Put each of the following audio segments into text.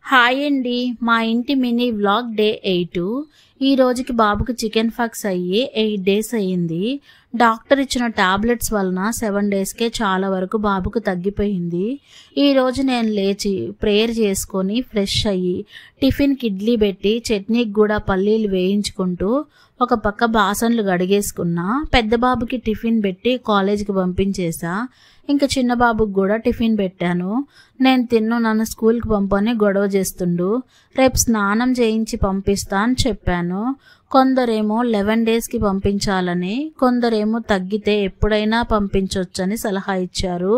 Hi అండి, మా ఇంటి మినీ వ్లాగ్ డే 8. ఈ రోజుకి బాబుకి చికెన్ ఫాక్స్ అయ్యి 8 డేస్ అయ్యింది. డాక్టర్ ఇచ్చిన టాబ్లెట్స్ వలన 7 డేస్కే చాలా వరకు బాబుకు తగ్గిపోయింది. ఈ రోజు నేను లేచి ప్రేయర్ చేసుకొని ఫ్రెష్ అయ్యి టిఫిన్కి ఇడ్లీ పెట్టి చట్నీకి కూడా పల్లీలు వేయించుకుంటూ ఒక పక్క బాసన్లు గడిగేసుకున్నా. పెద్ద బాబుకి టిఫిన్ పెట్టి కాలేజీకి పంపించేసా. ఇంకా చిన్న బాబుకి కూడా టిఫిన్ పెట్టాను. నేను నన్ను స్కూల్కి పంపని గొడవ చేస్తుండు. రేపు స్నానం చేయించి పంపిస్తా అని చెప్పాను. కొందరేమో 11 డేస్కి పంపించాలని, కొందరేమో తగ్గితే ఎప్పుడైనా పంపించవచ్చని సలహా ఇచ్చారు.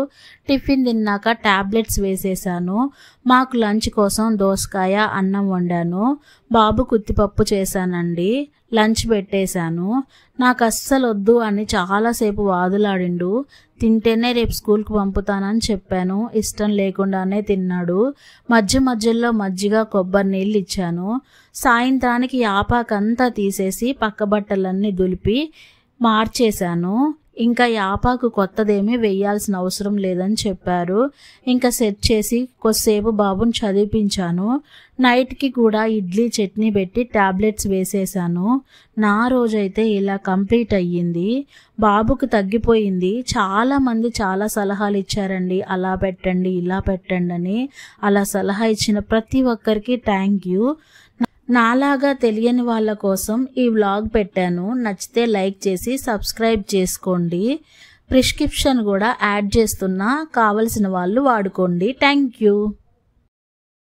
టిఫిన్ తిన్నాక టాబ్లెట్స్ వేసేసాను. మాకు లంచ్ కోసం దోసకాయ అన్నం వండాను. బాబు కుత్తిపప్పు చేశానండి. లంచ్ పెట్టేశాను. నాకు అస్సలు వద్దు అని చాలాసేపు వాదులాడిండు. తింటేనే రేపు స్కూల్కి పంపుతానని చెప్పాను. ఇష్టం లేకుండానే తిన్నాడు. మధ్యలో మజ్జిగ కొబ్బరి నీళ్ళు ఇచ్చాను. సాయంత్రానికి యాపాకంతా తీసేసి పక్క బట్టలన్నీ దులిపి మార్చేశాను. ఇంకా యాపాకు కొత్తదేమీ వేయాల్సిన అవసరం లేదని చెప్పారు. ఇంకా సెట్ చేసి కొద్దిసేపు బాబుని చదివించాను. నైట్కి కూడా ఇడ్లీ చట్నీ పెట్టి టాబ్లెట్స్ వేసేసాను. నా రోజైతే ఇలా కంప్లీట్ అయ్యింది. బాబుకు తగ్గిపోయింది. చాలామంది చాలా సలహాలు ఇచ్చారండి, అలా పెట్టండి ఇలా పెట్టండి అని. అలా సలహా ఇచ్చిన ప్రతి ఒక్కరికి థ్యాంక్ యూ. నాలాగా తెలియని వాళ్ళ కోసం ఈ వ్లాగ్ పెట్టాను. నచ్చితే లైక్ చేసి సబ్స్క్రైబ్ చేసుకోండి. ప్రిస్క్రిప్షన్ కూడా యాడ్ చేస్తున్నా, కావలసిన వాళ్ళు వాడుకోండి. Thank you.